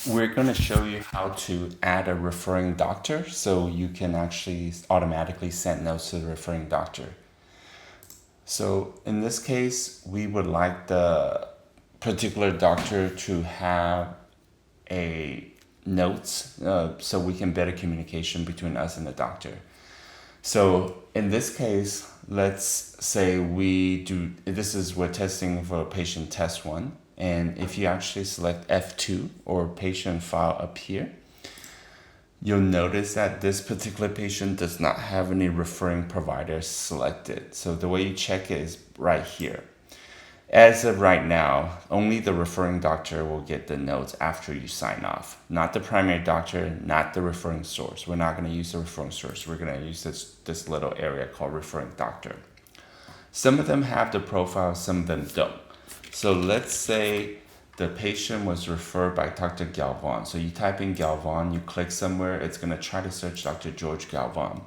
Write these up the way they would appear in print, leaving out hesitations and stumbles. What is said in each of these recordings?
We're going to show you how to add a referring doctor so you can actually automatically send notes to the referring doctor. So in this case, we would like the particular doctor to have a notes so we can better communication between us and the doctor. So in this case, let's say we're testing for patient test 1. And if you actually select F2 or patient file up here, you'll notice that this particular patient does not have any referring provider selected. So the way you check it is right here. As of right now, only the referring doctor will get the notes after you sign off. Not the primary doctor, not the referring source. We're not going to use the referring source. We're going to use this little area called referring doctor. Some of them have the profile, some of them don't. So let's say the patient was referred by Dr. Galvan. So you type in Galvan, you click somewhere, it's going to try to search Dr. George Galvan.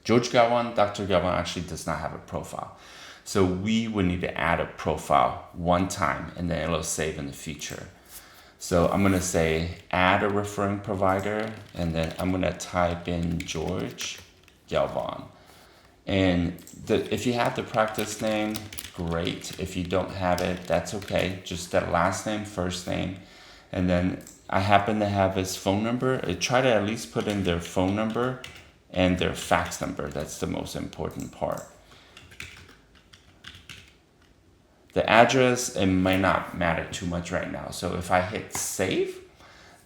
Dr. Galvan actually does not have a profile. So we would need to add a profile one time and then it'll save in the future. So I'm going to say add a referring provider and then I'm going to type in George Galvan. And if you have the practice name, great. If you don't have it, that's okay. Just that last name, first name. And then I happen to have his phone number. I try to at least put in their phone number and their fax number. That's the most important part. The address, it might not matter too much right now. So if I hit save,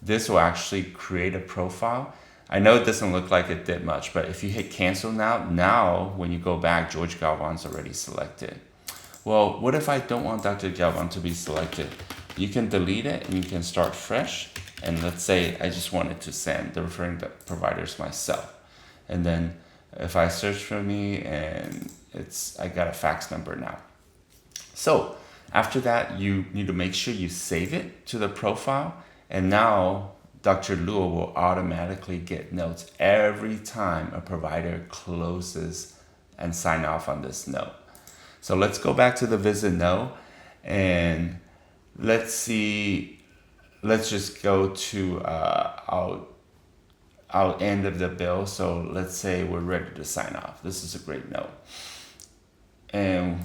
this will actually create a profile. I know it doesn't look like it did much, but if you hit cancel now when you go back, George Galvan's already selected. Well, what if I don't want Dr. Galvan to be selected? You can delete it and you can start fresh. And let's say I just wanted to send the referring providers myself. And then if I search for me and I got a fax number now. So after that, you need to make sure you save it to the profile. And now Dr. Luo will automatically get notes every time a provider closes and sign off on this note. So let's go back to the visit note and let's just go to our end of the bill. So let's say we're ready to sign off. This is a great note. And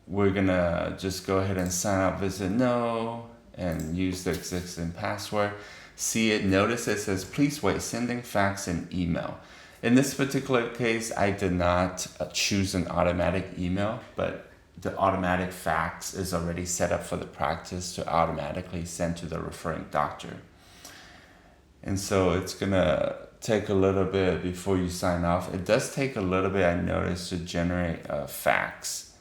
we're gonna just go ahead and sign up visit note and use the existing password. See it, notice it says, please wait, sending fax and email. In this particular case, I did not choose an automatic email, but the automatic fax is already set up for the practice to automatically send to the referring doctor. And so it's gonna take a little bit before you sign off. It does take a little bit, I noticed, to generate a fax.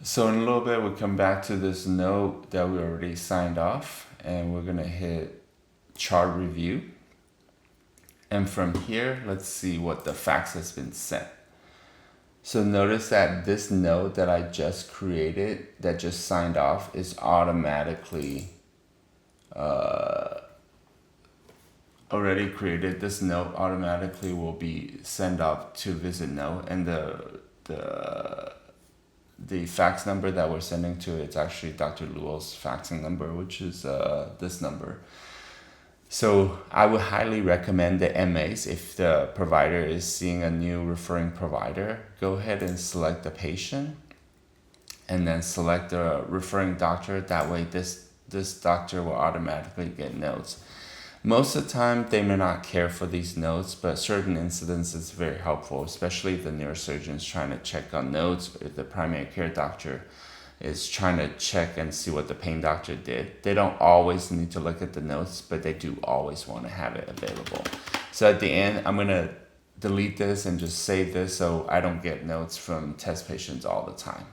So in a little bit, we'll come back to this note that we already signed off and we're gonna hit chart review. And from here, let's see what the fax has been sent. So notice that this note that I just created, that just signed off, is automatically already created. This note automatically will be sent off to visit note, and the fax number that we're sending to, it's actually Dr. Luo's faxing number, which is this number. So I would highly recommend the MAs. If the provider is seeing a new referring provider, go ahead and select the patient and then select the referring doctor. That way this doctor will automatically get notes. Most of the time, they may not care for these notes, but certain incidents is very helpful, especially if the neurosurgeon is trying to check on notes, if the primary care doctor is trying to check and see what the pain doctor did. They don't always need to look at the notes, but they do always want to have it available. So at the end, I'm going to delete this and just save this so I don't get notes from test patients all the time.